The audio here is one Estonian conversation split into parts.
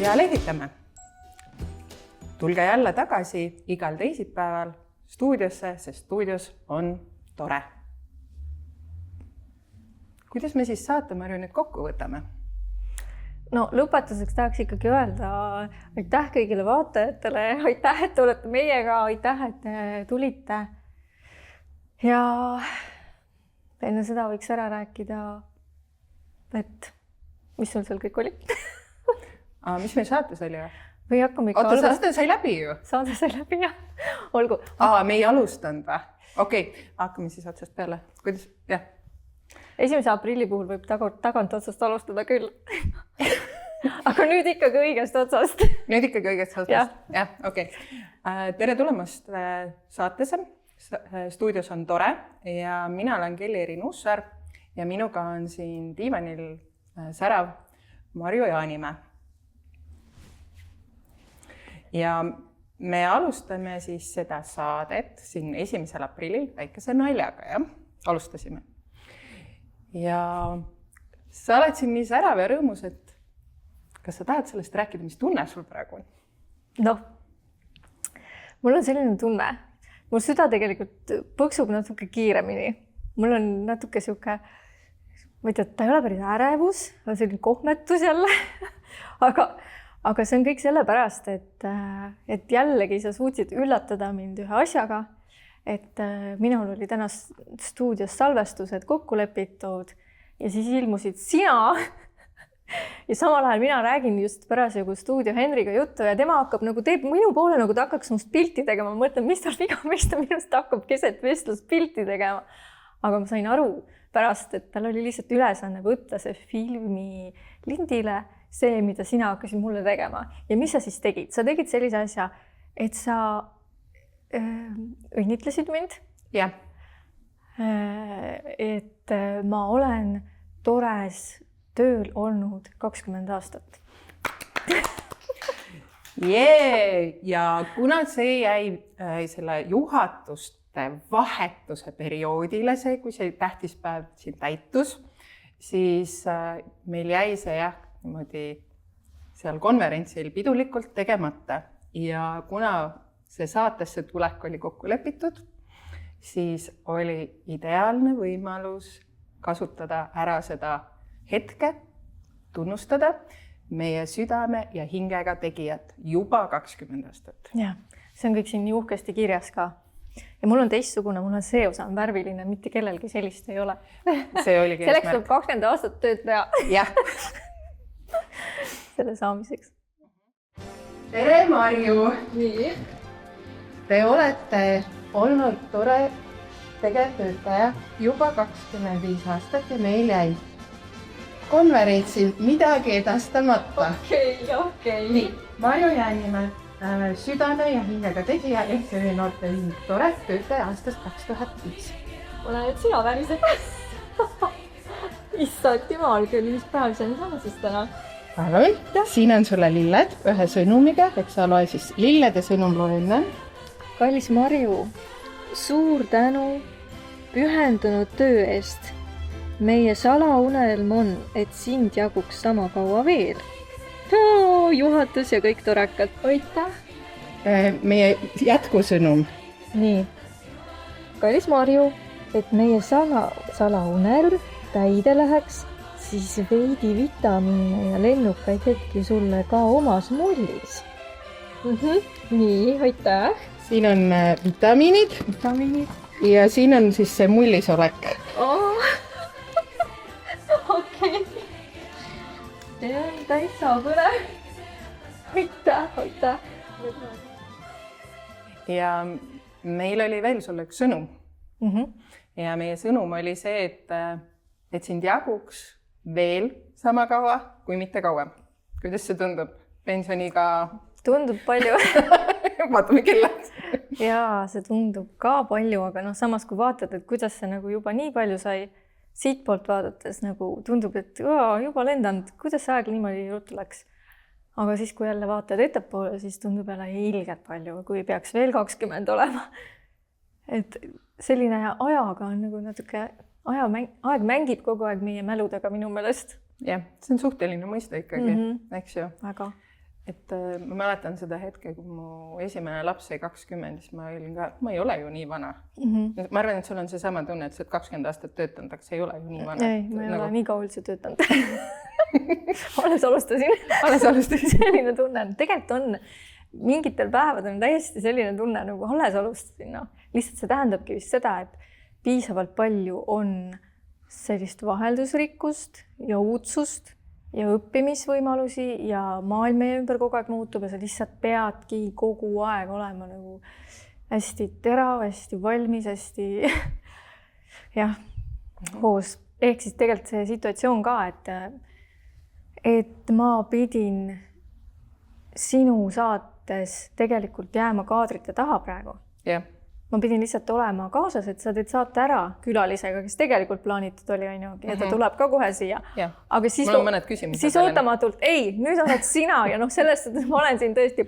ja lehvitame. Tulge jälle tagasi igal teisipäeval stuudiosse, sest stuudios on tore. Kuidas me siis saate, Marju, nüüd kokku võtame? No lõpetuseks tahaks ikkagi öelda aitäh kõigile vaatajatele, aitäh, et olete meiega, aitäh, et tulite. Ja enne seda võiks ära rääkida, et mis sul seal kõik oli? Mis meil saates oli? Või hakkame ikka Oota, saade sai läbi ju? Saade sai läbi, jah. Olgu. Me ei alustanud või? Okei, hakkame siis otsast peale. Kuidas? Jah. 1. aprilli puhul võib tagant otsast alustada küll. Aga nüüd ikkagi õigest otsast. Nüüd ikkagi õigest otsast? Jah, okei. Tere tulemast saatesse. Stuudios on tore ja mina olen Kelly-Erin Ussar ja minuga on siin diivanil särav Marju Jaanimäe. Ja me alustame siis seda saadet siin 1. aprillil väikese naljaga, jah? Alustasime. Ja sa oled siin nii särav ja rõõmus, et kas sa tahad sellest rääkida, mis tunne sul praegu on? Noh, mul on selline tunne. Mul süda tegelikult põksub natuke kiiremini. Mul on natuke siuke, ma ei tea, ta ei ole päris ärevus, on selline kohmetus jälle. Aga see on kõik sellepärast, et jällegi sa suutsid üllatada mind ühe asjaga. Et minul oli täna stuudios salvestused kokku lepitud ja siis ilmusid sina ja samal ajal mina räägin just parasjagu stuudio Henriga juttu ja tema hakkab teeb minu poole, nagu ta hakkaks must pilti tegema. Ma mõtlen, mis tal viga, miks ta minust hakkab keset vestlust pilti tegema. Aga ma sain aru pärast, et tal oli lihtsalt ülesanne võtta see filmi lindile, see, mida sina hakkasid mulle tegema. Ja mis sa siis tegid? Sa tegid sellise asja, et sa õnnitlesid mind. Jah. Et ma olen tores tööl olnud 20 aastat. Ja kuna see jäi selle juhatuste vahetuse perioodile, kui see tähtispäev siin täitus, siis meil jäi see niimoodi seal konverentsil pidulikult tegemata. Ja kuna see saatesse tulek oli kokku lepitud, siis oli ideaalne võimalus kasutada ära seda hetke, tunnustada meie südame ja hingega tegijat juba 20 aastat. Jah, see on kõik siin nii uhkesti kirjas ka. Ja mul on teistsugune, mul on see osa on värviline, mitte kellelgi sellist ei ole. See oligi selleks tuleb 20 aastat tööd teha. Jah. Selle saamiseks. Tere, Marju! Nii. Te olete olnud tore tegevtöötaja juba 25 aastat ja meil jäi konverentsil midagi edastamata. Okei. Nii, Marju Jaanimäe, südame ja hingega tegija ehk see noorteühing tore töötaja aastast 2005. Ole nüüd sina värised. Issand jumal küll, mis päev see on sama siis täna? Palun, siin on sulle lilled ühe sõnumiga, eks sa loe siis lillede sõnum loe enne. Kallis Marju, suur tänu pühendunud töö eest. Meie salaunelm on, et sind jaguks sama kaua veel. Juhatus ja kõik torekad. Aitäh! Meie jätkusõnum. Nii. Kallis Marju, et meie salaunelm täide läheks, siis veidi vitamiine ja lennukaid hetki sulle ka omas mullis. Nii, aitäh! Siin on vitamiinid ja siin on siis see mullisolek. Okei. See on täitsa põnev. Aitäh. Ja meil oli veel sulle üks sõnum. Ja meie sõnum oli see, et sind jaguks veel sama kaua, kui mitte kauem. Kuidas see tundub? Pensioniga? Tundub palju. Vaatame kellad. Jaa, see tundub ka palju, aga samas kui vaatad, et kuidas see juba nii palju sai, siit poolt vaadates tundub, et juba lendanud, kuidas see aeg niimoodi ruttu läks. Aga siis, kui jälle vaatad ettepoole, siis tundub jälle ilgelt palju, kui peaks veel 20 olema. Et selline ajaga on natuke, aeg mängib kogu aeg meie mäludega minu meelest. Jah, see on suhteline mõiste ikkagi, eks ju. Väga. et ma mäletan seda hetke, kui mu esimene laps sai 20, siis ma olin ka, ma ei ole ju nii vana. Ma arvan, et sul on seesama tunne, et sa oled 20 aastat töötanud, aga sa ei ole ju nii vana. Ei, ma ei ole nii kaua üldse töötanud. Alles alustasin. Selline tunne. Tegelikult on mingitel päevadel täiesti selline tunne, nagu alles alustasin. No. Lihtsalt see tähendabki vist seda, et piisavalt palju on sellist vaheldusrikkust ja uudsust ja õppimisvõimalusi ja maailm meie ümber kogu aeg muutub ja sa lihtsalt peadki kogu aeg olema nagu hästi terav, hästi valmis, hästi jah, koos. Ehk siis tegelikult see situatsioon ka, et ma pidin sinu saates tegelikult jääma kaadrite taha praegu. Yeah. Ma pidin lihtsalt olema kaasas, et sa teed saate ära külalisega, kes tegelikult plaanitud oli, ja ta tuleb ka kohe siia. Yeah. Aga siis, mul on mõned küsimused. Siis ootamatult, ei, nüüd oled sina ja sellest, et ma olen siin tõesti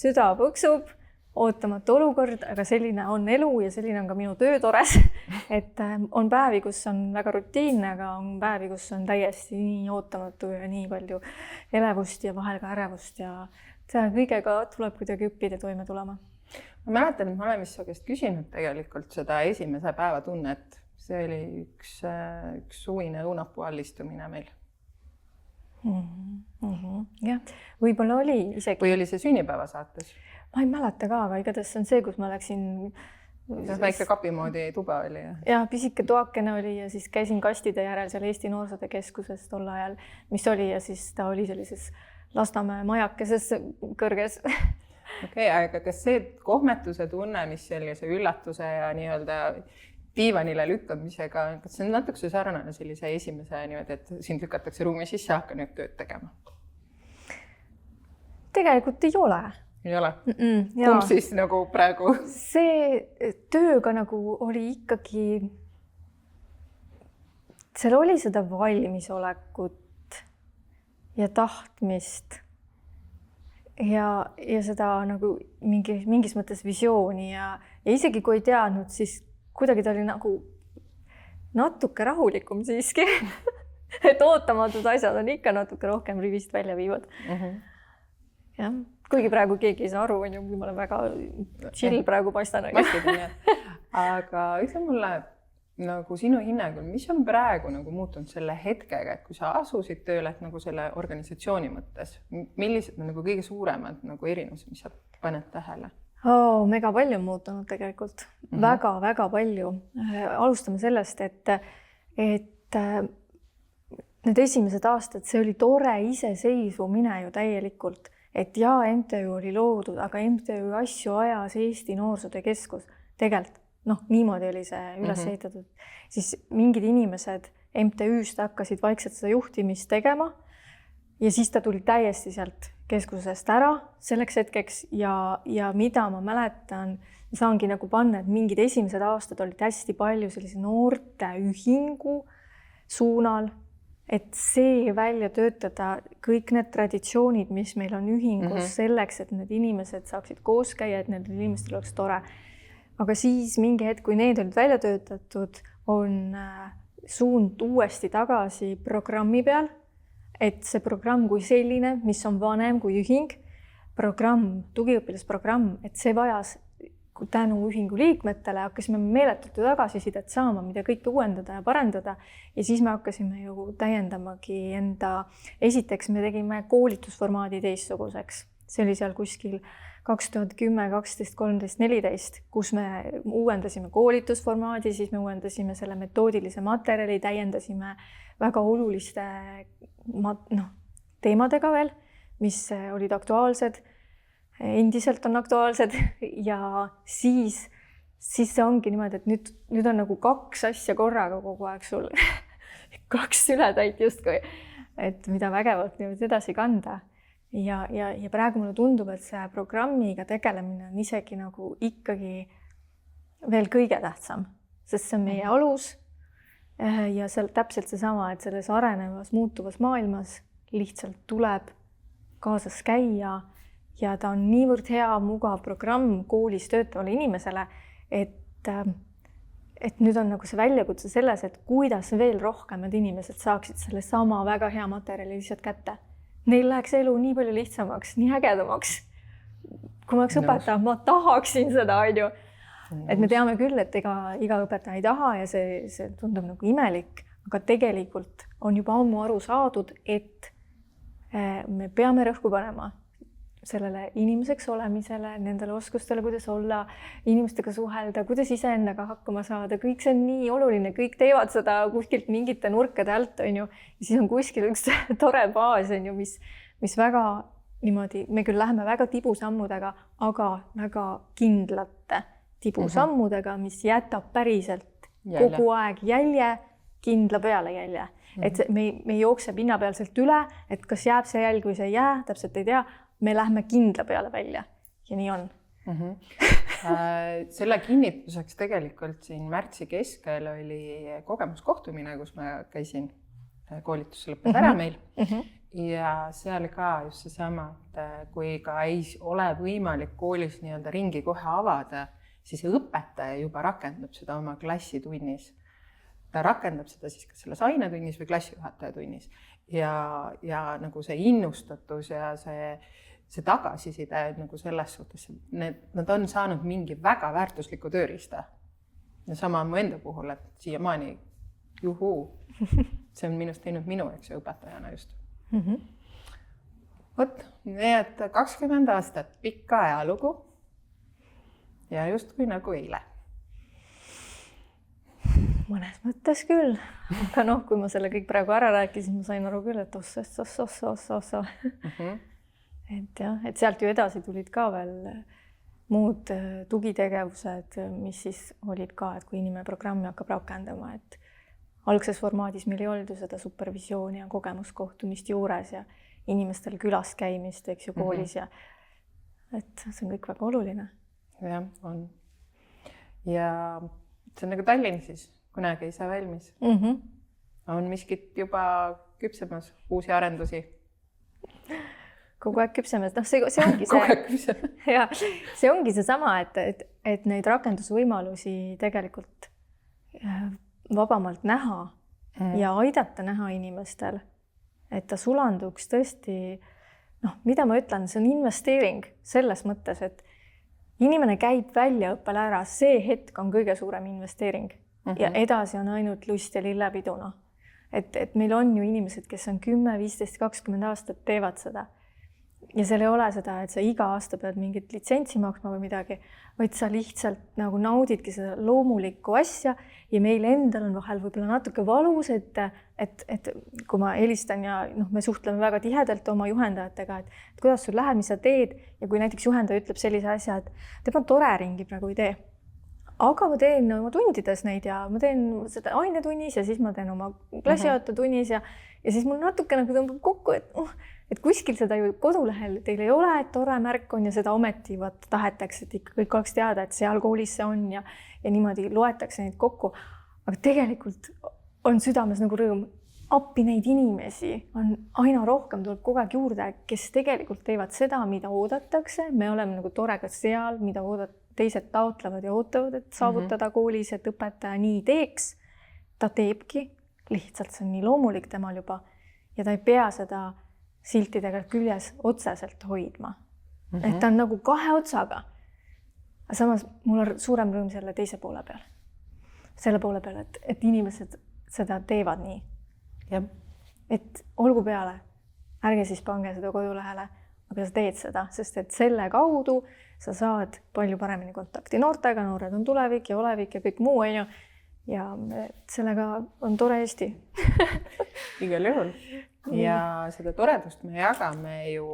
süda põksub, ootamatu olukord, aga selline on elu ja selline on ka minu töötores. Et on päevi, kus on väga rutiinne, aga on päevi, kus on täiesti nii ootamatu ja nii palju elevust ja vahel ka ärevust ja see kõigega tuleb kuidagi õppida toime tulema. Ma mäletan, et ma olen vist su käest küsinud tegelikult seda esimese päeva tunnet. See oli üks suvine õunapuu allistumine meil. Jah, võib-olla oli isegi. Või oli see sünnipäeva saates? Ma ei mäleta ka, aga igatahes on see, kus ma läksin. Väike kapimoodi tuba oli. Ja pisike toakene oli ja siis käisin kastide järel seal Eesti Noorsootöö Keskuses tol ajal, mis oli ja siis ta oli sellises Lasnamäe majakeses kõrges. Okei, aga kas see kohmetuse tunne, mis sellise üllatuse ja nii-öelda diivanile lükkamisega, kas see on natuke sarnane sellise esimese niimoodi, et sind lükatakse ruumi sisse, hakka nüüd tööd tegema? Tegelikult ei ole. Ei ole? Kumb siis nagu praegu? See tööga nagu oli ikkagi, seal oli seda valmisolekut ja tahtmist. Ja seda nagu mingis mõttes visiooni ja isegi kui ei teadnud, siis kuidagi ta oli nagu natuke rahulikum siiski. Et ootamatud asjad on ikka natuke rohkem rivist välja viivad. Ja, kuigi praegu keegi ei saa aru, kui ma olen väga chill praegu paistan. Aga ütle mulle nagu sinu hinnangul, mis on praegu nagu muutunud selle hetkega, et kui sa asusid tööle, et nagu selle organisatsiooni mõttes, millised on nagu kõige suuremad nagu erinused, mis sa paned tähele? Mega palju on muutunud tegelikult. Väga palju. Alustame sellest, et need esimesed aastad, see oli tore iseseisvumine ju täielikult, et MTÜ oli loodud, aga MTÜ asju ajas Eesti Noorsootöö Keskus tegelikult. Niimoodi oli see üles ehitatud. Siis mingid inimesed MTÜ-st hakkasid vaikselt seda juhtimist tegema ja siis ta tuli täiesti sealt keskusest ära selleks hetkeks ja mida ma mäletan, saangi nagu panna, et mingid esimesed aastad olid hästi palju sellise noorte ühingu suunal, et see välja töötada kõik need traditsioonid, mis meil on ühingus selleks, et need inimesed saaksid koos käia, et nendel inimestel oleks tore. Aga siis mingi hetk, kui need olid välja töötatud, on suund uuesti tagasi programmi peal, et see programm kui selline, mis on vanem kui ühing, programm, tugiõpilasprogramm, et see vajas tänu ühingu liikmetele, hakkasime meeletult tagasisidet saama, mida kõike uuendada ja parendada ja siis me hakkasime ju täiendamagi esiteks me tegime koolitusformaadi teistsuguseks. See oli seal kuskil 2010, 12, 13, 14, kus me uuendasime koolitusformaadi, siis me uuendasime selle metoodilise materjali, täiendasime väga oluliste teemadega veel, mis olid aktuaalsed, endiselt on aktuaalsed ja siis see ongi niimoodi, et nüüd on nagu 2 asja korraga kogu aeg sul, 2 ületäit justkui, et mida vägevalt edasi kanda. Ja praegu mulle tundub, et see programmiga tegelemine on isegi nagu ikkagi veel kõige tähtsam, sest see on meie alus ja seal täpselt seesama, et selles arenevas, muutuvas maailmas lihtsalt tuleb kaasas käia ja ta on niivõrd hea, mugav programm koolis töötavale inimesele, et nüüd on nagu see väljakutse selles, et kuidas veel rohkem need inimesed saaksid selle sama väga hea materjali lihtsalt kätte. neil läheks elu nii palju lihtsamaks, nii ägedamaks. Kui ma oleks õpetaja, ma tahaksin seda, on ju. Et me teame küll, et iga õpetaja ei taha ja see tundub nagu imelik, aga tegelikult on juba ammu aru saadud, et me peame rõhku panema sellele inimeseks olemisele, nendele oskustele, kuidas olla, inimestega suhelda, kuidas iseendaga hakkama saada, kõik see on nii oluline, kõik teevad seda kuskilt mingite nurkade alt, on ju, ja siis on kuskil üks tore baas, on ju, mis väga niimoodi, me küll läheme väga tibusammudega, aga väga kindlate tibusammudega, mis jätab päriselt kogu aeg jälje, kindla peale jälje. Et me ei jookse pinnapealselt üle, et kas jääb see jälg või see ei jää, täpselt ei tea, me lähme kindla peale välja ja nii on. Selle kinnituseks tegelikult siin märtsi keskel oli kogemuskohtumine, kus ma käisin, koolitus lõppes ära meil ja seal ka just seesama, et kui ka ei ole võimalik koolis nii-öelda ringi kohe avada, siis õpetaja juba rakendab seda oma klassitunnis. Ta rakendab seda siis kas selles ainetunnis või klassijuhataja tunnis ja nagu see innustatus ja see tagasiside nagu selles suhtes, nad on saanud mingi väga väärtusliku tööriista. Ja sama on mu enda puhul, et siiamaani see on minust teinud minu, eks ju, õpetajana just. Vot, nii et 20 aastat pikka ajalugu ja just kui nagu eile. Mõnes mõttes küll, aga kui ma selle kõik praegu ära rääkisin, ma sain aru küll, et ossa. Et jah, et sealt ju edasi tulid ka veel muud tugitegevused, mis siis olid ka, et kui inimene programmi hakkab rakendama, et algses formaadis meil ei olnud ju seda supervisiooni ja kogemuskohtumist juures ja inimestel külas käimist, eks ju, koolis ja et see on kõik väga oluline. Jah, on. Ja see on nagu Tallinn siis, kunagi ei saa valmis. On miskit juba küpsemas, uusi arendusi? Kogu aeg küpsemas, see ongi see ongi seesama, et neid rakendusvõimalusi tegelikult vabamalt näha ja aidata näha inimestel, et ta sulanduks tõesti, mida ma ütlen, see on investeering selles mõttes, et inimene käib väljaõppele ära, see hetk on kõige suurem investeering ja edasi on ainult lust ja lillepiduna. Et meil on ju inimesed, kes on 10, 15, 20 aastat teevad seda. Ja seal ei ole seda, et sa iga aasta pead mingit litsentsi maksma või midagi, vaid sa lihtsalt nagu naudidki seda loomulikku asja ja meil endal on vahel võib-olla natuke valus, et kui ma helistan ja me suhtleme väga tihedalt oma juhendajatega, et kuidas sul läheb, mis sa teed ja kui näiteks juhendaja ütleb sellise asja, et tema tore ringi praegu ei tee. Aga ma teen oma tundides neid ja ma teen seda ainetunnis ja siis ma teen oma klassijuhataja tunnis ja siis mul natuke nagu tõmbab kokku, et kuskil seda ju kodulehel teil ei ole, et tore märk on ja seda ometi tahetakse, et ikka kõik oleks teada, et seal koolis see on ja niimoodi loetakse neid kokku. Aga tegelikult on südames nagu rõõm. Appi neid inimesi on aina rohkem, tuleb kogu aeg juurde, kes tegelikult teevad seda, mida oodatakse. Me oleme nagu tore ka seal, mida teised taotlevad ja ootavad, et saavutada koolis, et õpetaja nii teeks. Ta teebki, lihtsalt see on nii loomulik temal juba ja ta ei pea seda siltidega küljes otseselt hoidma. Et ta on nagu kahe otsaga. Aga samas mul on suurem rõõm selle teise poole peal. Selle poole peal, et inimesed seda teevad nii. Ja. Et olgu peale, ärge siis pange seda kodulehele, aga sa teed seda, sest et selle kaudu sa saad palju paremini kontakti noortega, noored on tulevik ja olevik ja kõik muu, on ju. Ja sellega on tore Eesti. Igal juhul. Ja seda toredust me jagame ju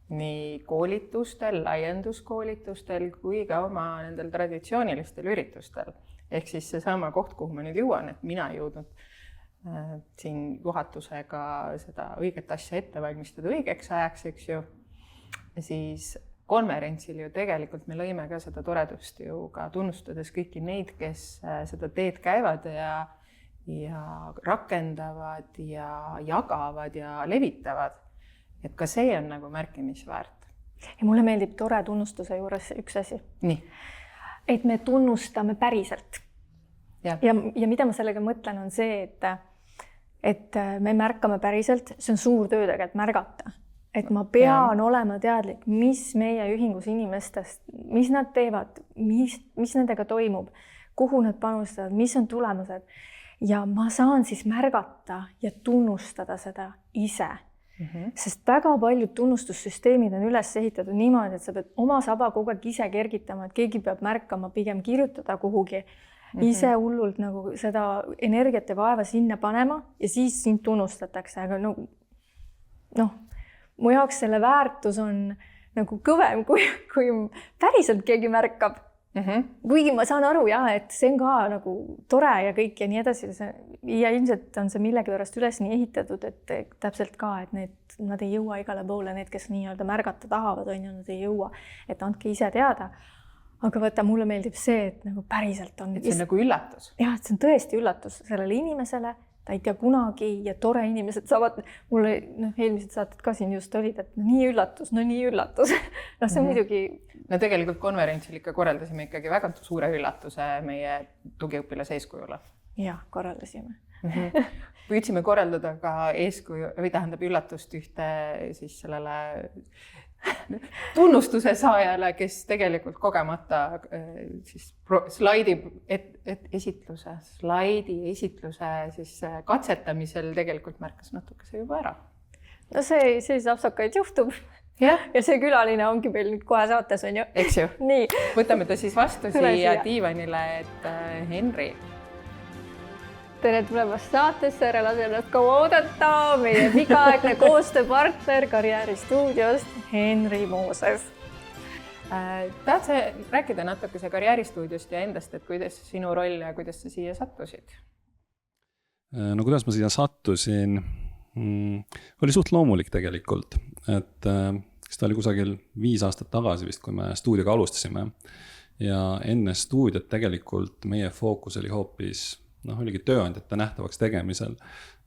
nii koolitustel, laienduskoolitustel kui ka oma nendel traditsioonilistel üritustel. Ehk siis seesama koht, kuhu ma nüüd jõuan, et mina ei jõudnud siin juhatusega seda õiget asja ette valmistada õigeks ajaks, eks ju. Siis konverentsil ju tegelikult me lõime ka seda toredust ju ka tunnustades kõiki neid, kes seda teed käivad ja rakendavad ja jagavad ja levitavad. Et ka see on nagu märkimisväärt. Ja mulle meeldib tore tunnustuse juures üks asi. Nii. Et me tunnustame päriselt. Ja mida ma sellega mõtlen on see, et me märkame päriselt, see on suur töö tegelikult märgata, et ma pean olema teadlik, mis meie ühingus inimestest, mis nad teevad, mis nendega toimub, kuhu nad panustavad, mis on tulemused ja ma saan siis märgata ja tunnustada seda ise. Sest väga paljud tunnustussüsteemid on üles ehitatud niimoodi, et sa pead oma saba kogu aeg ise kergitama, et keegi peab märkama, pigem kirjutada kuhugi, ise hullult nagu seda energiat ja vaeva sinna panema ja siis sind tunnustatakse, aga mu jaoks selle väärtus on nagu kõvem, kui päriselt keegi märkab. Kuigi ma saan aru et see on ka nagu tore ja kõik ja nii edasi ja ilmselt on see millegi pärast üles nii ehitatud, et täpselt ka, et nad ei jõua igale poole, need, kes nii-öelda märgata tahavad, nad ei jõua, et andke ise teada. Aga võtta, mulle meeldib see, et nagu päriselt on. Et see on nagu üllatus. Jah, et see on tõesti üllatus sellele inimesele, ta ei tea kunagi ja tore inimesed saavad, mulle eelmised saated ka siin just olid, et nii üllatus. See on muidugi. No tegelikult konverentsil ikka korraldasime ikkagi väga suure üllatuse meie tugiõpilase eeskujule. Jah, korraldasime. Püüdsime korraldada ka eeskuju, või tähendab üllatust ühte siis sellele tunnustuse saajale, kes tegelikult kogemata siis slaidi esitluse siis katsetamisel tegelikult märkas natukese juba ära. No see sapsakaid juhtub. Ja see külaline ongi meil nüüd kohe saates, on ju? Eks ju. Nii. Võtame ta siis vastu siia diivanile, et Henri. Tere tulemast saatesse, ära lase ennast kaua oodata, meie pikaaegne koostööpartner Karjääristuudiost, Henri Mooses. Tahad sa rääkida natukese Karjääristuudiost ja endast, et kuidas sinu roll ja kuidas sa siia sattusid? No kuidas ma siia sattusin? Oli suht loomulik tegelikult, et ta oli kusagil 5 aastat tagasi vist, kui me stuudioga alustasime ja enne stuudiot tegelikult meie fookus oli hoopis oligi tööandjate nähtavaks tegemisel,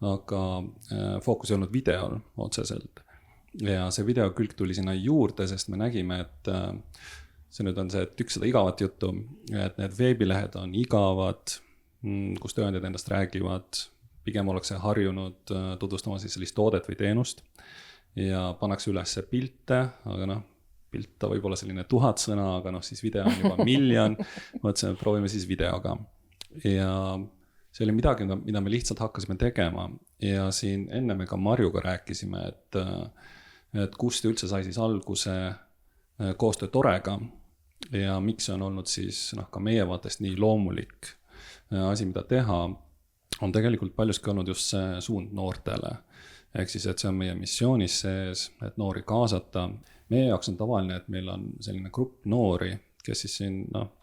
aga fookus ei olnud videol otseselt ja see videokülg tuli sinna juurde, sest me nägime, et see nüüd on see tükk seda igavat juttu, et need veebilehed on igavad, kus tööandjad endast räägivad, pigem ollakse harjunud tutvustama siis sellist toodet või teenust ja pannakse üles pilte, aga pilt võib olla selline 1000 sõna, aga siis video on juba 1 miljon, mõtlesime, proovime siis videoga ja see oli midagi, mida me lihtsalt hakkasime tegema ja siin enne me ka Marjuga rääkisime, et kust üldse sai siis alguse koostöö Torega ja miks see on olnud siis ka meie vaatest nii loomulik asi, mida teha, on tegelikult paljuski olnud just see suund noortele. Ehk siis, et see on meie missioonis sees, et noori kaasata. Meie jaoks on tavaline, et meil on selline grupp noori, kes siis siin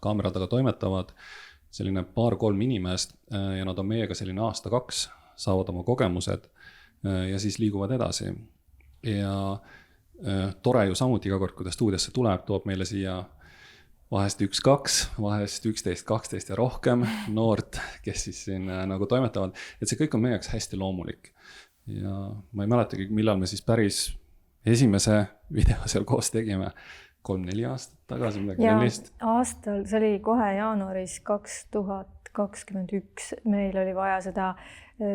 kaamera taga toimetavad, selline 2-3 inimest ja nad on meiega selline 1-2, saavad oma kogemused ja siis liiguvad edasi. Ja tore ju samuti iga kord, kui ta stuudiosse tuleb, toob meile siia vahest 1-2, vahest 11-12 ja rohkem noort, kes siis siin nagu toimetavad. Et see kõik on meie jaoks hästi loomulik. Ja ma ei mäletagi, millal me siis päris esimese video seal koos tegime. 3-4 aastat tagasi midagi sellist. Aastal, see oli kohe jaanuaris 2021. Meil oli vaja seda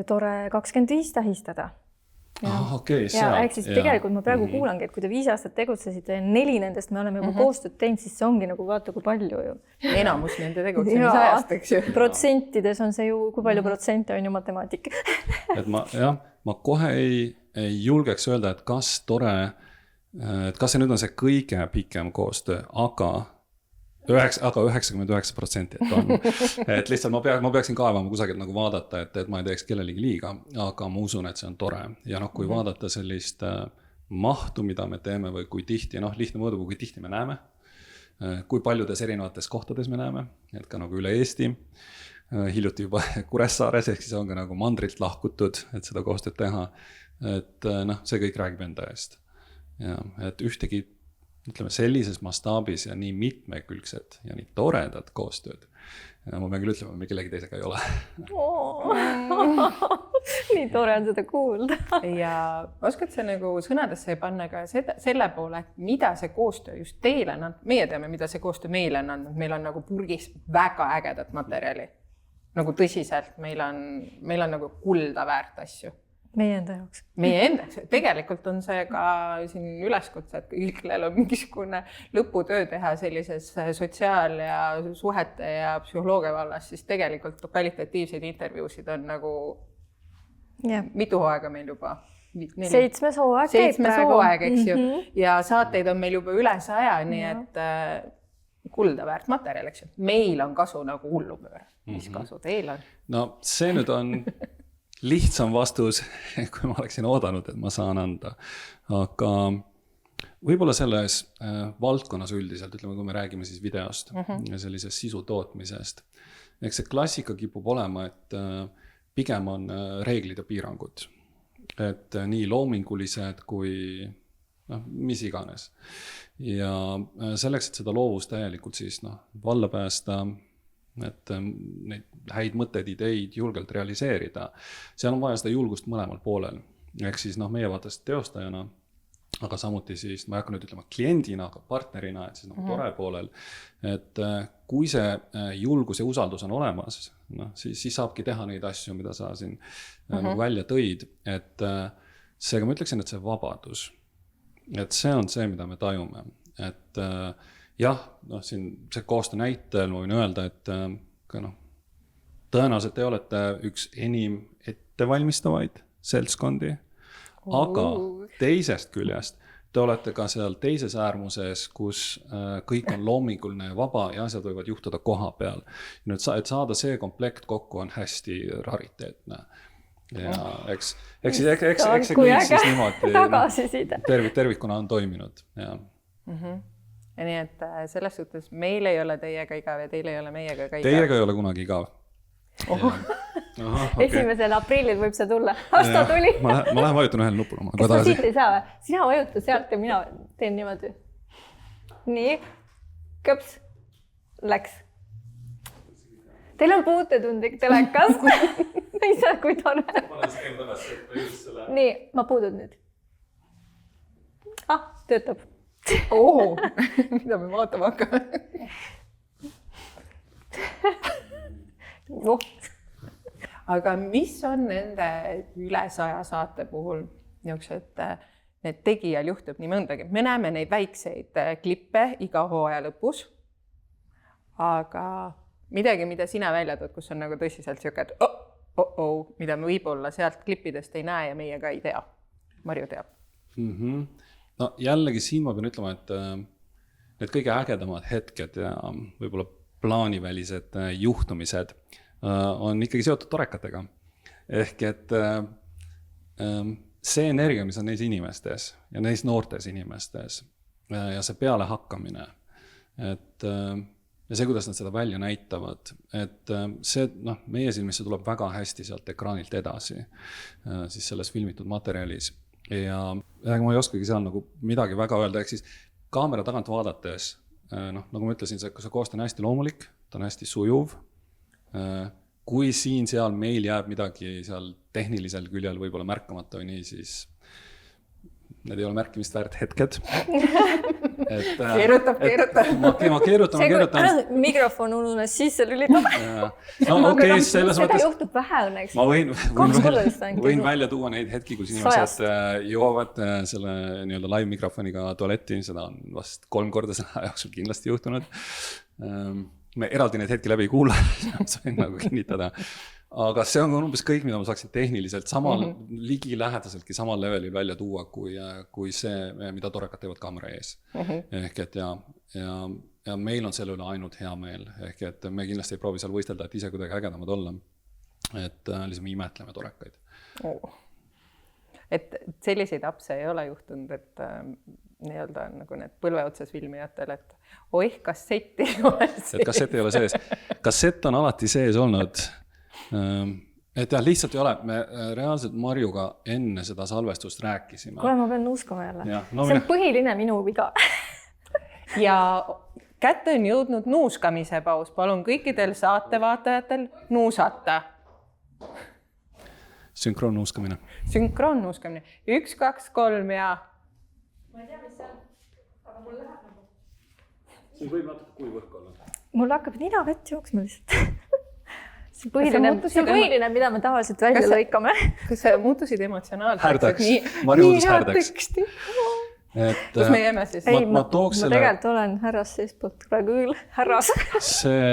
Tore 25 tähistada. Okay, ehk siis tegelikult ma praegu kuulangi, et kui te 5 aastat tegutsesite ja 4 nendest me oleme juba koostööd teinud, siis see ongi nagu vaata kui palju ju. Enamus nende tegutsemise ajast, eks ju. Protsentides on see ju, kui palju protsente on ju matemaatik. Et ma kohe ei julgeks öelda, et kas see nüüd on see kõige pikem koostöö, aga 99%, et on. Et lihtsalt ma peaksin kaevama kusagilt nagu vaadata, et ma ei teeks kellelegi liiga, aga ma usun, et see on tore. Ja kui vaadata sellist mahtu, mida me teeme või kui tihti, lihtne mõõdu, kui tihti me näeme, kui paljudes erinevates kohtades me näeme, et ka nagu üle Eesti, hiljuti juba Kuressaares, ehk siis on ka nagu mandrilt lahkutud, et seda koostööd teha, et see kõik räägib enda eest. Ja, et ühtegi ütleme sellises mastaabis ja nii mitmekülgsed ja nii toredad koostööd. Ja ma pean küll ütlema, me kellegi teisega ei ole. Nii tore on seda kuulda. Ja oskad sa nagu sõnadesse panna ka selle poole, mida see koostöö just teile on andnud? Meie teame, mida see koostöö meile on andnud. Meil on nagu purgis väga ägedat materjali. nagu tõsiselt, meil on nagu kulda väärt asju. Meie enda jaoks. Meie enda, tegelikult on see ka siin üleskutse, et kui kellel on mingisugune lõputöö teha sellises sotsiaal- ja suhete ja psühholoogia vallas, siis tegelikult kvalitatiivseid intervjuusid on nagu mitu hooaega meil juba. 7. hooaeg käib praegu. 7. hooaeg, eks ju. Ja saateid on meil juba üle 100, nii et kulda väärt materjal, eks ju. Meil on kasu nagu hullupööre. Mis kasu teil on? No see nüüd on lihtsam vastus, kui ma oleksin oodanud, et ma saan anda. Aga võib-olla selles valdkonnas üldiselt, ütleme, kui me räägime siis videost ja sellisest sisu tootmisest. Eks see klassika kipub olema, et pigem on reeglid ja piirangud. Et nii loomingulised kui mis iganes. Ja selleks, et seda loovust täielikult siis valla päästa, et neid häid mõtteid, ideid julgelt realiseerida, seal on vaja seda julgust mõlemal poolel. Ehk siis meie vaatast teostajana, aga samuti siis, ma ei hakka nüüd ütlema kliendina, aga partnerina, et siis tore poolel, et kui see julgus ja usaldus on olemas, siis saabki teha neid asju, mida sa siin välja tõid, et seega ma ütleksin, et see vabadus, et see on see, mida me tajume, et jah, siin see koostöö näitel ma võin öelda, et tõenäoliselt te olete üks enim ettevalmistavaid seltskondi, aga teisest küljest te olete ka seal teises äärmuses, kus kõik on loominguline ja vaba ja asjad võivad juhtuda koha peal. Nüüd, et saada see komplekt kokku on hästi rariteetne. Ja eks see kõik siis niimoodi tervikuna on toiminud. Ja nii, et selles suhtes meil ei ole teiega igav ja teil ei ole meiega ka igav. Teiega ei ole kunagi igav. Okay. 1. aprillil võib see tulla. Asta tuli. Ma lähen vajutan ühel nupul. Kas ma siit ei saa või? Sina vajuta sealt ja mina teen niimoodi. Nii. Kõps. Läks. Teil on puututundlik telekas. Ei saa, kui tore. Nii, ma puudud nüüd. Töötab. Mida me vaatama hakkame? Aga mis on nende üle 100 saate puhul niisugused, need tegijal juhtub nii mõndagi? Me näeme neid väikseid klippe iga hooaja lõpus, aga midagi, mida sina välja tood, kus on nagu tõsiselt siuke, et mida me võib-olla sealt klippidest ei näe ja meie ka ei tea. Marju teab. No jällegi siin ma pean ütlema, et need kõige ägedamad hetked ja võib-olla plaanivälised juhtumised on ikkagi seotud torekatega. Ehk et see energia, mis on neis inimestes ja neis noortes inimestes ja see peale hakkamine, et ja see, kuidas nad seda välja näitavad, et see meie silmisse tuleb väga hästi sealt ekraanilt edasi, siis selles filmitud materjalis. Ja ma ei oskagi seal nagu midagi väga öelda, ehk siis kaamera tagant vaadates, nagu ma ütlesin, see koostöö on hästi loomulik, ta on hästi sujuv. Kui seal meil jääb midagi seal tehnilisel küljel võib-olla märkamata või nii, siis need ei ole märkimist väärt hetked. Keerutab. Ma keerutan. Mikrofon ununes sisse lülitada. Seda juhtub vähe õnneks. Ma võin välja tuua neid hetki, kus inimesed jõuavad selle nii-öelda live mikrofoniga tualetti, seda on vast 3 korda selle jooksul kindlasti juhtunud. Me eraldi neid hetki läbi ei kuula, sain nagu kinnitada. Aga see on umbes kõik, mida ma saaksin tehniliselt samal ligi lähedaseltki samal levelil välja tuua, kui see, mida torekad teevad kaamera ees. Ehk et ja meil on selle üle ainult hea meel. Ehk et me kindlasti ei proovi seal võistelda, et ise kuidagi ägedamad olla. Et lihtsalt me imetleme torekaid. Et selliseid apse ei ole juhtunud, et nii-öelda nagu need põlve otsas filmijatel, et kassett ei ole sees. Et kassett ei ole sees. Kassett on alati sees olnud. Et jah, lihtsalt ei ole, me reaalselt Marjuga enne seda salvestust rääkisime. Kuule, ma pean nuuskama jälle. See on põhiline minu viga. Ja kätte on jõudnud nuuskamise paus. Palun kõikidel saatevaatajatel nuusata. Sünkroonnuuskamine. 1, 2, 3 ja... Ma ei tea, mis see on, aga mul läheb nagu. Siin võib natuke kuiv õhk olla. Mul hakkab nina vett jooksma lihtsalt. see põhiline, mida me tavaliselt välja lõikame. Kas sa muutusid emotsionaalseks? Härdaks, Mari muutus härdaks. Kus me jääme siis? Ma tegelikult olen härras seespoolt praegu küll, härras. See,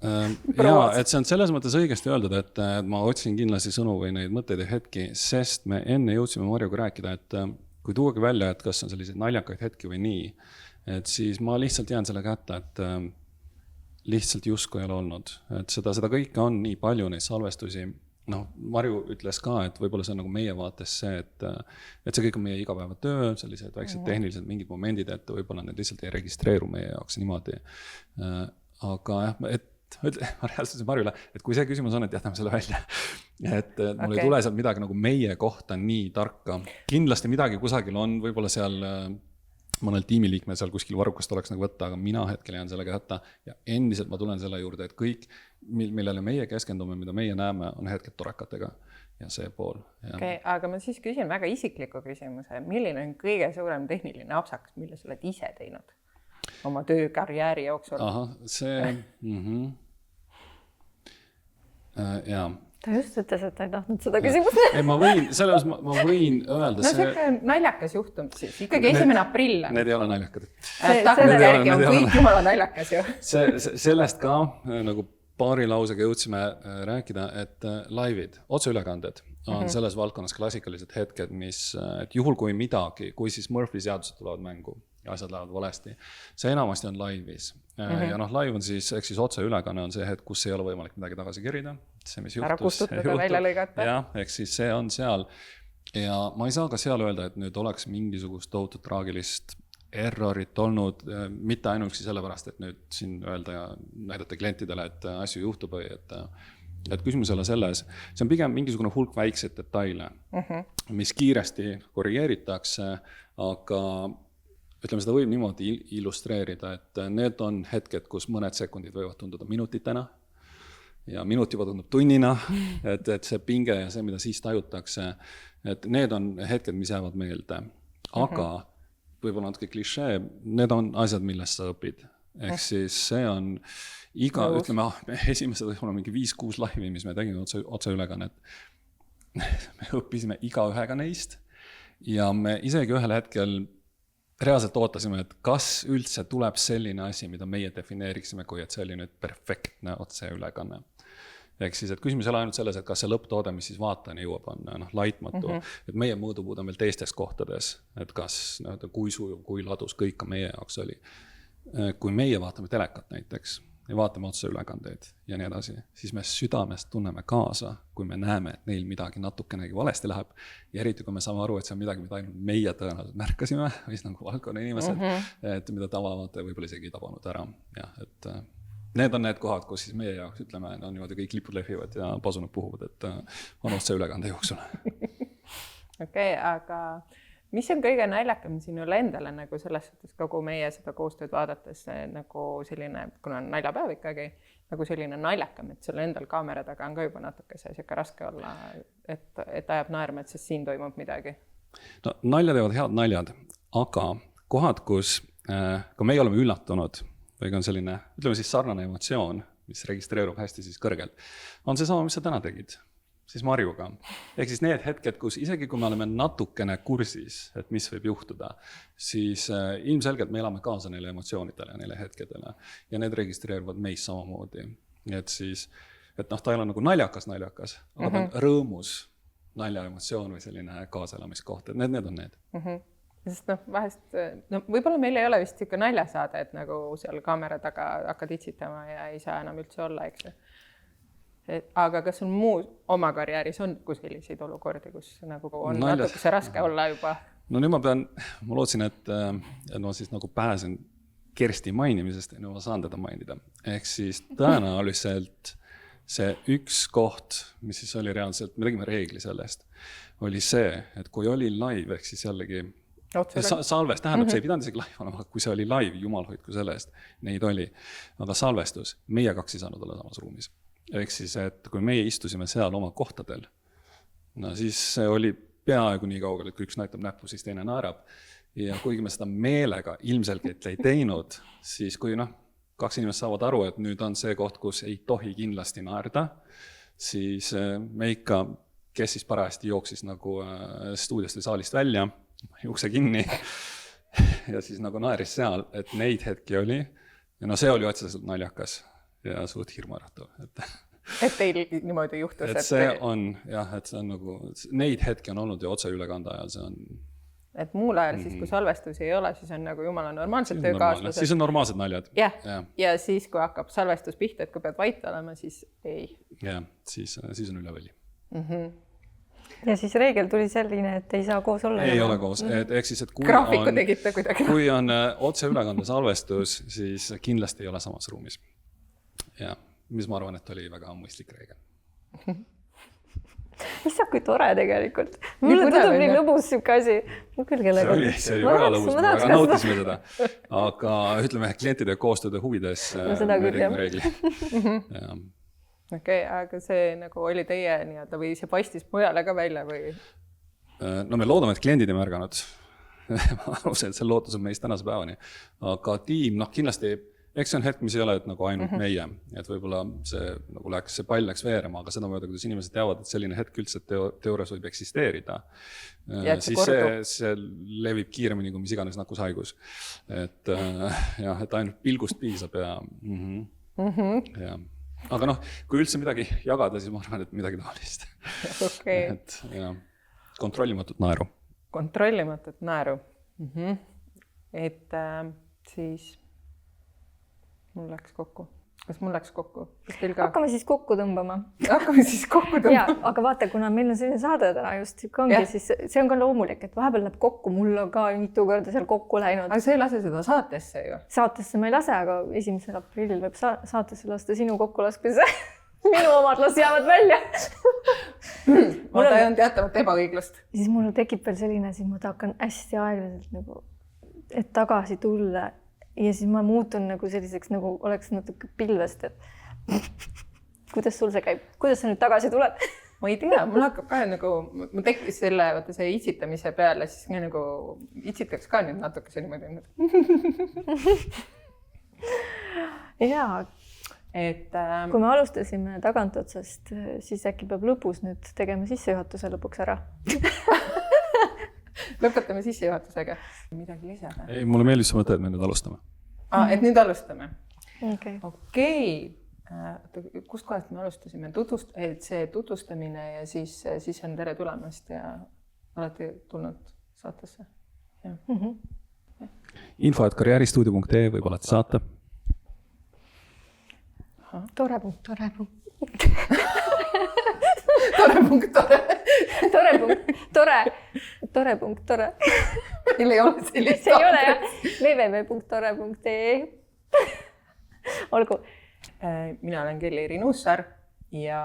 jaa, et see on selles mõttes õigesti öeldud, et ma otsin kindlasti sõnu või neid mõtteid ja hetki, sest me enne jõudsime Marjuga rääkida, et kui tuuagi välja, et kas on selliseid naljakaid hetki või nii, et siis ma lihtsalt jään selle kätte, et lihtsalt justkui ei ole olnud. Et seda kõike on nii palju neid salvestusi. Marju ütles ka, et võib-olla see on nagu meie vaates see, et see kõik on meie igapäevatöö, sellised väiksed tehnilised mingid momendid, et võib-olla need lihtsalt ei registreeru meie jaoks niimoodi. Aga jah, ma reaalselt Marjule, et kui see küsimus on, et jätame selle välja, et mul ei tule seal midagi nagu meie kohta nii tarka. Kindlasti midagi kusagil on, võib-olla seal mõnel tiimiliikmel seal kuskil varrukast oleks nagu võtta, aga mina hetkel jään sellega jätta ja endiselt ma tulen selle juurde, et kõik, millele meie keskendume, mida meie näeme, on hetked torekatega ja see pool. Okay, aga ma siis küsin väga isikliku küsimuse, milline on kõige suurem tehniline apsakas, mille sa oled ise teinud oma töökarjääri jooksul? Aha, see... jaa. Ta just ütles, et ta ei tahtnud seda küsimust. Ei, ma võin öelda... see on naljakas juhtum siis. Ikkagi 1. aprill. Need ei ole naljakad. Tahtnud järgi on kõik jumala naljakas ju. Sellest ka nagu paari lausega jõudsime rääkida, et laivid, otseülekanded on selles valdkonnas klassikalised hetked, et juhul kui midagi, kui siis Murphy seadused tulevad mängu ja asjad lähevad valesti, see enamasti on laivis. Ja live on siis, eks siis otseülekanne on see hetk, kus ei ole võimalik midagi tagasi kerida. See, mis juhtus, ära kustutada, välja lõigata. Jah, eks siis see on seal. Ja ma ei saa ka seal öelda, et nüüd oleks mingisugust tohutut traagilist errorit olnud, mitte ainuüksi sellepärast, et nüüd siin öelda ja näidata klientidele, et asju juhtub või et küsimus ei ole selles. See on pigem mingisugune hulk väikseid detaile, mis kiiresti korrigeeritakse, aga ütleme, seda võib niimoodi illustreerida, et need on hetked, kus mõned sekundid võivad tunduda minutitena ja minut juba tundub tunnina, et see pinge ja see, mida siis tajutakse, et need on hetked, mis jäävad meelde. Aga võib-olla natuke klišee, need on asjad, millest sa õpid. Ehk siis see on ütleme, esimesed võib-olla mingi 5-6 laivi, mis me tegime otseülekannet. Me õppisime igaühega neist ja me isegi ühel hetkel reaalselt ootasime, et kas üldse tuleb selline asi, mida meie defineeriksime, kui et see oli nüüd perfektne otseülekanne. Ehk siis, et küsimus ei ole ainult selles, et kas see lõpptoode, mis siis vaatajani jõuab, on laitmatu, et meie mõõdupuud on veel teistes kohtades, et kas kui sujuv, kui ladus, kõik meie jaoks oli. Kui meie vaatame telekat näiteks ja vaatame otseülekandeid ja nii edasi, siis me südamest tunneme kaasa, kui me näeme, et neil midagi natukenegi valesti läheb ja eriti, kui me saame aru, et see on midagi, mida ainult meie tõenäoliselt märkasime või nagu valdkonna inimesed, et mida tavavaataja võib-olla isegi ei tabanud ära. Ja, et need on need kohad, kus siis meie jaoks ütleme, on niimoodi kõik lipud lehvivad ja pasunud puhuvad, et on otseülekande jooksul. Okei, aga mis on kõige naljakam sinule endale nagu selles suhtes kogu meie seda koostööd vaadates nagu selline, kuna on naljapäev ikkagi, nagu selline naljakam, et sul endal kaamera taga on ka juba natuke see siuke raske olla, et ajab naerma, et siis siin toimub midagi? No naljad jäävad head naljad, aga kohad, kus ka meie oleme üllatunud või on selline, ütleme siis sarnane emotsioon, mis registreerub hästi siis kõrgelt, on see sama, mis sa täna tegid. Siis Marjuga. Ehk siis need hetked, kus isegi kui me oleme natukene kursis, et mis võib juhtuda, siis ilmselgelt me elame kaasa neile emotsioonidele ja neile hetkedele ja need registreeruvad meis samamoodi. Et siis, et ta ei ole nagu naljakas, aga ta on rõõmus nalja emotsioon või selline kaaselamiskoht, et need on need. Sest vahest, võib-olla meil ei ole vist siuke naljasaade, et nagu seal kaamera taga hakkad itsitama ja ei saa enam üldse olla, eks. Aga kas on muu oma karjääris on selliseid olukordi, kus nagu on natuke see raske olla juba? No nüüd ma lootsin, et ma siis nagu pääsen Kersti mainimisest ja nüüd ma saan teda mainida. Ehk siis tõenäoliselt see üks koht, mis siis oli reaalselt, me tegime reegli sellest, oli see, et kui oli live, ehk siis jällegi salvest, tähendab, see ei pidanud isegi live olema, kui see oli live, jumal hoidku selle eest, neid oli. Aga salvestus, meie kaks ei saanud olla samas ruumis. Ehk siis, et kui meie istusime seal oma kohtadel, no siis see oli peaaegu nii kaugel, et kui üks näitab näppu, siis teine naerab. Ja kuigi me seda meelega ilmselgelt ei teinud, siis kui 2 inimest saavad aru, et nüüd on see koht, kus ei tohi kindlasti naerda, siis me ikka, kes siis parajasti jooksis nagu stuudiost või saalist välja, ukse kinni ja siis nagu naeris seal, et neid hetki oli. Ja no see oli otseselt naljakas ja suht hirmuäratav. Et teil niimoodi juhtus? Et see on, jah, et see on nagu, neid hetki on olnud ja otse ülekande ajal, see on... Et muul ajal siis, kui salvestusi ei ole, siis on nagu jumala normaalsed töökaaslased. Siis on normaalsed naljad. Ja siis, kui hakkab salvestus pihta, et kui pead vait olema, siis ei. Ja, siis on üle võlli. Ja siis reegel tuli selline, et ei saa koos olla. Ei ole koos. Ehk siis, et graafiku tegite kuidagi. Kui on otse ülekande salvestus, siis kindlasti ei ole samas ruumis. Ja, mis ma arvan, et oli väga mõistlik reegel. Issa, kui tore tegelikult. Mulle tundub nii lõbus süke asi. See oli väga lõbus, me väga nautisime seda. Aga ütleme, klientide koostööde huvides reegli. Okei, aga see nagu oli teie nii-öelda või see paistis mujale ka välja või? No me loodame, et kliendid ei märganud. Ma arvasin, et see lootus on meist tänase päevani. Aga tiim, kindlasti, eks see on hetk, mis ei ole nagu ainult meie. Et võib-olla see pall läks veerema, aga seda mööda, kuidas inimesed teavad, et selline hetk üldse teoorias võib eksisteerida. Siis see levib kiiremini kui mis iganes nakkushaigus. Et ainult pilgust piisab ja... Aga kui üldse midagi jagada, siis ma arvan, et midagi taolist. Et kontrollimatut naeru. Kontrollimatut naeru. Et siis mul läks kokku. Kas mul läks kokku? Hakkame siis kokku tõmbama. Ja, aga vaata, kuna meil on selline saade täna just, siis see on ka loomulik, et vahepeal läheb kokku, mul on ka mitu korda seal kokku läinud. Aga see ei lase seda saatesse ju? Saatesse ma ei lase, aga 1. aprillil võib saatesse lasta sinu kokkulaskmise. Minu omad jäävad välja. Ma tajan teatavat ebaõiglust. Siis mul tekib veel selline, siis ma hakkan hästi aeglaselt nagu, et tagasi tulla. Ja siis ma muutun nagu selliseks, nagu oleks natuke pilvest, et kuidas sul see käib? Kuidas sa nüüd tagasi tuled? Ma ei tea, mul hakkab ka nagu, ma tekkis selle see itsitamise peale, siis nagu itsitaks ka nüüd natuke niimoodi. Jaa, kui me alustasime tagantotsast, siis äkki peab lõpus nüüd tegema sissejuhatuse lõpuks ära. Lõpetame sissejuhatusega. Midagi lisada? Ei, mulle meeldis see mõte, et me nüüd alustame. Et nüüd alustame? Okei. Kust kohast me alustasime? Et see tutvustamine ja siis on tere tulemast ja olete tulnud saatesse. info@karjääristuudio.ee võib alati saata. Tore punkt. Tore. Meil ei ole sellist see ei ole jah. www.tore.ee Olgu. Mina olen Kelly Nussar ja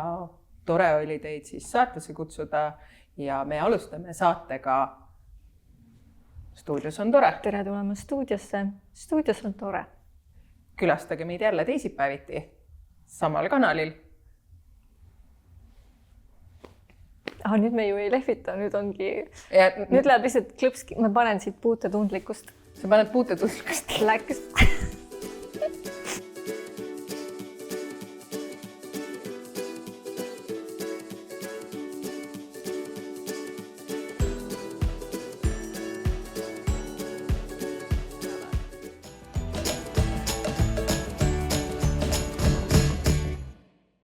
tore oli teid siis saatesse kutsuda ja me alustame saatega Stuudios on tore. Tere tulemast stuudiosse. Stuudios on tore. Külastage meid jälle teisipäeviti samal kanalil. Nüüd me ju ei lehvita, nüüd läheb lihtsalt klõpski, ma panen siit puutetundlikkust. Sa paned puutetundlikkust? Läks.